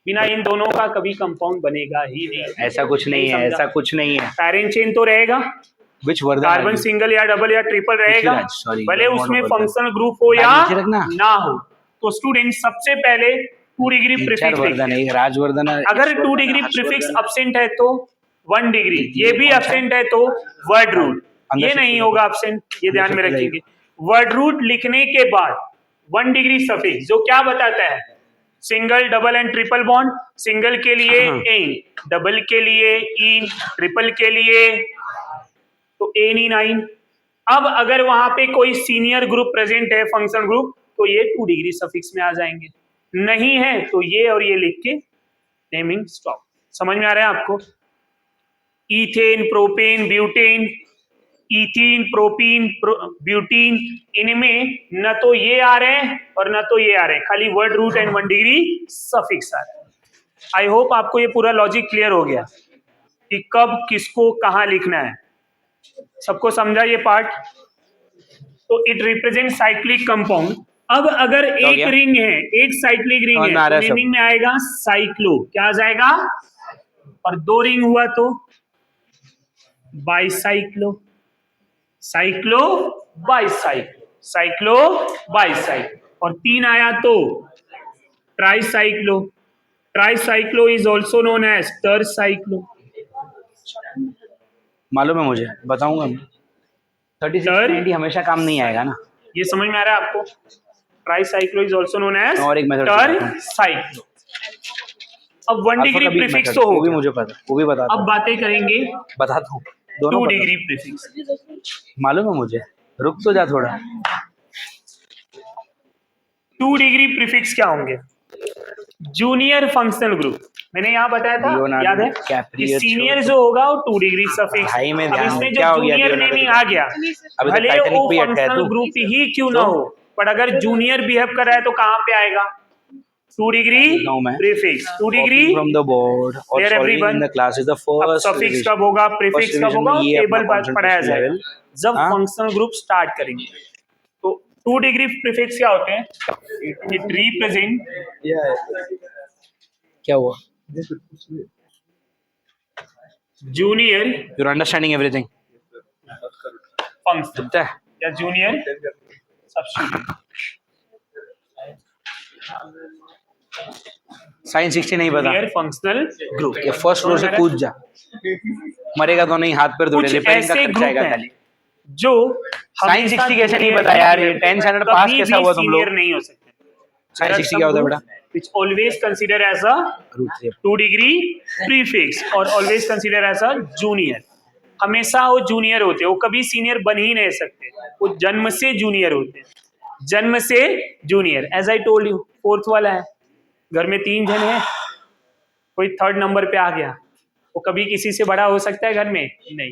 बिना इन दोनों का कभी कंपाउंड बनेगा ही नहीं। ऐसा कुछ नहीं है, ऐसा कुछ नहीं है। पैरेंट चेन तो रहेगा, विच वर्ड कार्बन सिंगल या डबल या ट्रिपल रहेगा, पृथ्वीराज, sorry, भले not उसमें about that. फंक्शनल ग्रुप हो या नीचे रखना। ना हो। तो स्टूडेंट सबसे पहले 2 डिग्री प्रीफिक्स वर्धन है, राजवर्धन है। अगर 2 डिग्री प्रीफिक्स अब्सेंट है तो 1 डिग्री, ये भी अब्सेंट है तो वर्ड रूट, अंदर ये से नहीं खोलो। होगा अब्सेंट, ये ध्यान में खोलो। रखेंगे। वर्ड रूट लिखने के बाद 1 डिग्री सफिक्स जो क्या बताता है? Single double and triple bond. Single के लिए एन, डबल के लिए इन, ट्रिपल के लिए तो एन। अब अगर वहां पे कोई सीनियर ग्रुप प्रेजेंट है, फंक्शन ग्रुप, तो ये 2 डिग्री सफिक्स में आ जाएंगे। नहीं है तो ये और ये लिख के नेमिंग स्टॉप। समझ में आ रहा है आपको? Ethane, propane, butane, ethene, propene, butene, इनमें न तो ये आ रहे हैं और न तो ये आ रहे हैं, खाली word root and 1 degree suffix आ रहे हैं। आई होप आपको ये पूरा लॉजिक क्लियर हो गया कि कब किसको कहां लिखना है। सबको समझा ये पार्ट? तो इट रिप्रेजेंट साइक्लिक कंपाउंड। अब अगर एक रिंग है, एक साइक्लिक रिंग है, तो नेमिंग में आएगा साइक्लो। क्या आ जाएगा? और 2 रिंग हुआ तो bicyclo. Cyclo bicyclo, cyclo bicyclo. और 3 आया तो ट्राइसाइक्लो। ट्राइसाइक्लो इज ऑल्सो नोन एज टरसाइक्लो। मालूम है मुझे, बताऊंगा मैं। 3690 हमेशा काम नहीं आएगा ना। ये समझ में आ रहा है आपको? ट्राइसाइक्लो इज ऑल्सो नोन एज और एक मेथड टरसाइक्लो। अब 1 डिग्री प्रीफिक्स तो हो वो भी मुझे पता, वो भी बता। अब बातें करेंगे बताता हूँ, दोनों 2 डिग्री प्रीफिक्स। मालूम है मुझे, रुक तो जा थोड़ा। 2 डिग्री प्रीफिक्स क्या होंगे? Junior functional group. मैंने यहाँ बताया था, याद है कि सीनियर जो होगा वो 2 डिग्री सफिक्स। अब इसमें जो जूनियर नेमिंग आ गया, भले वो फंक्शनल ग्रुप ही क्यों ना हो, पर अगर जूनियर बिहेव कर रहा है तो कहाँ पे आएगा? 2 degree prefix. 2 degree from the board और solving in the class is the first. Suffix कब होगा, प्रीफिक्स कब होगा, टेबल पर पढ़ाया जाएगा जब फंक्शनल ग्रुप स्टार्ट करेंगे। तो 2 डिग्री प्रीफिक्स क्या होते हैं? इट रिप्रेजेंट, क्या हुआ? Junior, you are understanding everything? Function या जूनियर सब्स्टिट्यूट। साइन 60 नहीं पता। Junior functional group. ये फर्स्ट फ्लोर से कूद जा, मरेगा तो नहीं, हाथ पैर धोले, रिपेयरिंग का खर्चा आएगा खाली। जो साइन 60 कैसे नहीं पता यार? ये 10 स्टैंडर्ड पास कैसा हुआ तुम लोग? नहीं हो सकते। There are 60 some क्या होता है groups बेटा? which always consider as a root 2 degree prefix और always consider as a junior. हमेशा वो जूनियर होते हैं, वो कभी सीनियर बन ही नहीं सकते, वो जन्म से जूनियर होते हैं, जन्म से junior. As I told you, fourth वाला है, घर में 3 जन है, कोई थर्ड नंबर पे आ गया, वो कभी किसी से बड़ा हो सकता है घर में? नहीं,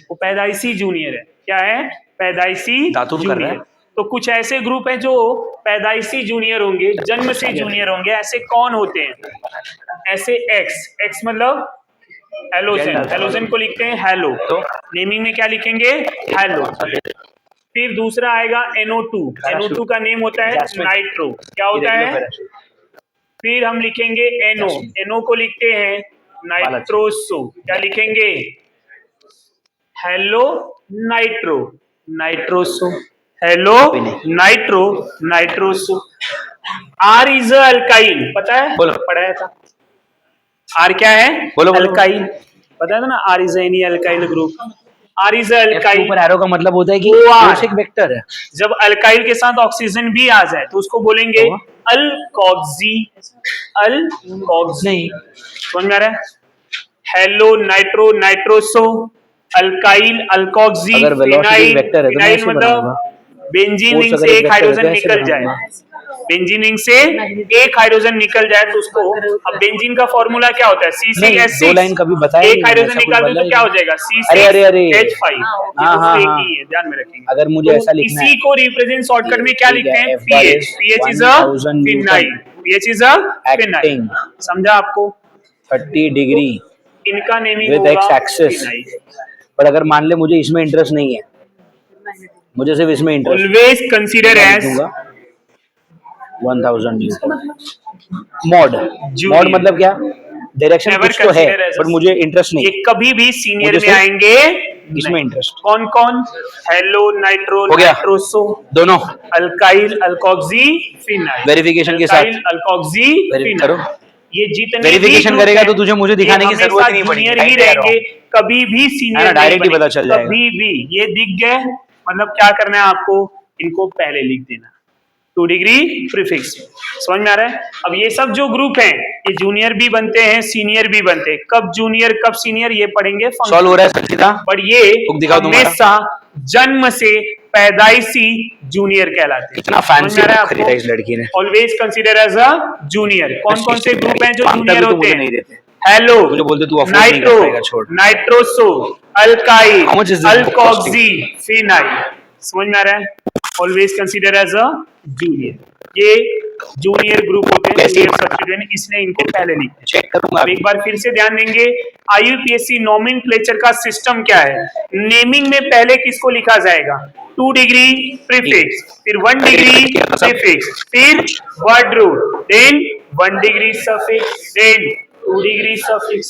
वो पैदाइशी जूनियर है. क्या है? पैदाइशी दातुन कर रहा है. जूनियर. तो कुछ ऐसे ग्रुप हैं जो पैदाइशी जूनियर होंगे, जन्म से जूनियर होंगे. ऐसे कौन होते हैं? ऐसे एक्स मतलब हेलोजन, हेलोजन को लिखते हैं हेलो, तो नेमिंग में क्या लिखेंगे? हेलो. फिर दूसरा आएगा NO2, NO2 का नेम होता है नाइट्रो. क्या होता है? फिर हम लिखेंगे NO को लिखते हैं नाइट्रोसो. क्या लिखेंगे? Hello nitro, nitroso, hello nitro, nitroso. R is alkyl, पता है? पढ़ाया था. R क्या है? अल्काइल. पता था ना? R is any alkyl group. R is alkyl. ऊपर एरो का मतलब होता है कि OR. वेक्टर है. जब अल्काइल के साथ ऑक्सीजन भी आ जाए तो उसको बोलेंगे अल्कोक्सी. अल्कोक्सी. नहीं. समझ में आ रहा है? Hello nitro, nitroso, alkyl, alkoxy, phenyl. Phenyl मतलब बेंजीन रिंग से एक हाइड्रोजन निकल जाए, बेंजीन रिंग से एक हाइड्रोजन निकल जाए तो उसको, अब बेंजीन का फॉर्मूला क्या होता है? CCH6. दो लाइन कभी बताया. एक हाइड्रोजन निकाल दो तो क्या हो जाएगा? C6H5. एक ही है, ध्यान में रखेंगे. अगर मुझे ऐसा लिखना है, इसी को रिप्रेजेंट शॉर्टकट में क्या लिखते हैं? pH. pH is a phenyl. pH is a phenyl. समझा आपको? 30 डिग्री इनका नेमिंग विद होगा एक्स एक्सिस. फिनाइल. पर अगर मान ले मुझे इसमें इंटरेस्ट नहीं है, मुझे सिर्फ इसमें interest, always consider as 1000 newton. Mod. Mod मतलब क्या? डायरेक्शन कुछ तो है पर मुझे इंटरेस्ट नहीं. ये कभी भी सीनियर में आएंगे इसमें इंटरेस्ट. कौन कौन? हेलो नाइट्रो, नाइट्रोसो, दोनों अल्काइल, अल्कोक्सी, फिनाइल. वेरिफिकेशन के साथ अल्कोक्सी, फिनाइल. ये जितने वेरिफिकेशन करेगा तो तुझे मुझे दिखाने की जरूरत ही नहीं जूनियर पड़ेगी. ही रहेंगे, कभी भी सीनियर डायरेक्ट ही पता चल जाएगा. कभी भी. ये दिख गए मतलब क्या करना है आपको? इनको पहले लिख देना 2 डिग्री प्रीफिक्स. समझ में आ रहा है? अब ये सब जो ग्रुप हैं ये जूनियर भी बनते हैं, सीनियर भी बनते हैं. कब जूनियर कब सीनियर ये पढ़ेंगे. सॉल्व हो रहा है सीधा. पर ये हमेशा जन्म से पैदाइशी जूनियर कहलाते हैं. कितना फैंसी खरीदा इस लड़की ने. Always consider as a junior. कौन कौन से ग्रुप हैं जो जूनियर होते हैं? नहीं देते. हेलो, मुझे बोलते तू अफोर्ड नहीं नाइट्रो, कर पाएगा, छोड़. Nitroso, alkyl, How much is this alkoxy, phenyl. समझ में आ रहा है? Always consider as a junior. ये जूनियर ग्रुप होते हैं, जूनियर सब्स्टिट्यूएंट, इसलिए इनको पहले लिखते हैं. चेक करूंगा. अब एक बार फिर से ध्यान देंगे, IUPAC नोमेनक्लेचर का सिस्टम क्या है? नेमिंग में पहले किसको लिखा जाएगा? 2 डिग्री प्रीफिक्स, फिर 1 डिग्री प्रीफिक्स, फिर word root, then 1 degree suffix, then 2 degree suffix.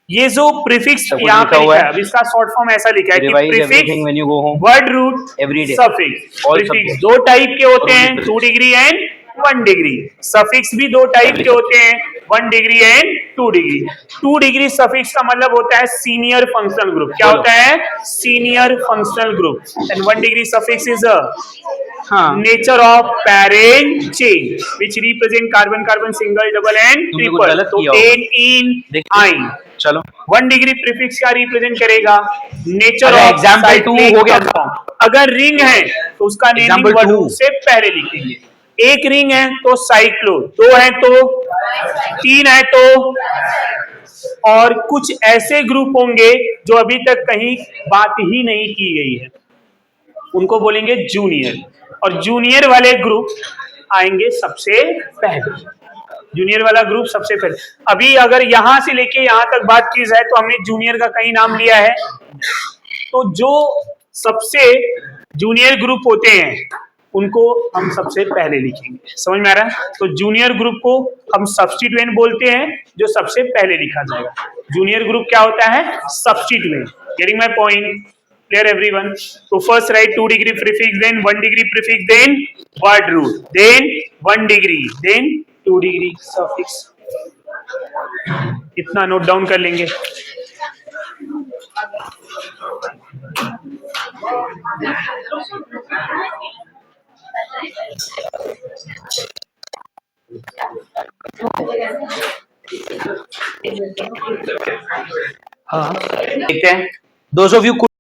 ये जो प्रीफिक्स यहाँ पे लिखा है, अब इसका शॉर्ट फॉर्म ऐसा लिखा है कि prefix, word root, suffix. Prefix 2 type के होते हैं, 2 डिग्री एंड 1 डिग्री. सफिक्स भी 2 टाइप के होते हैं, 1 degree and 2 degree. 2 degree suffix का मतलब होता है सीनियर फंक्शनल ग्रुप. क्या होता है? Senior functional group. And 1 degree suffix is a nature of parent chain which represent carbon carbon single double and triple. तो n in ine. चलो. 1 degree prefix क्या रिप्रेजेंट करेगा? नेचर ऑफ एग्जांपल 2 हो गया. अगर रिंग है तो उसका नेमिंग वर्ड रूट से पहले लिखेंगे. एक रिंग है तो साइक्लो, 2 है तो, 3 है तो, और कुछ ऐसे ग्रुप होंगे जो अभी तक कहीं बात ही नहीं की गई है, उनको बोलेंगे जूनियर. और जूनियर वाले ग्रुप आएंगे सबसे पहले. जूनियर वाला ग्रुप सबसे पहले. अभी अगर यहां से लेके यहां तक बात की जाए तो हमने जूनियर का कई नाम लिया है, तो जो सबसे जूनियर ग्रुप होते हैं उनको हम सबसे पहले लिखेंगे. समझ में आ रहा है? तो जूनियर ग्रुप को हम सब्स्टिट्यूएंट बोलते हैं, जो सबसे पहले लिखा जाएगा. जूनियर ग्रुप क्या होता है? Substituent. Getting my point? Clear everyone? So first write 2 degree prefix, then 1 degree prefix, then word root, then 1 degree, then 2 degree suffix. इतना नोट डाउन कर लेंगे. हाँ देखते हैं दोस्त ऑफ यू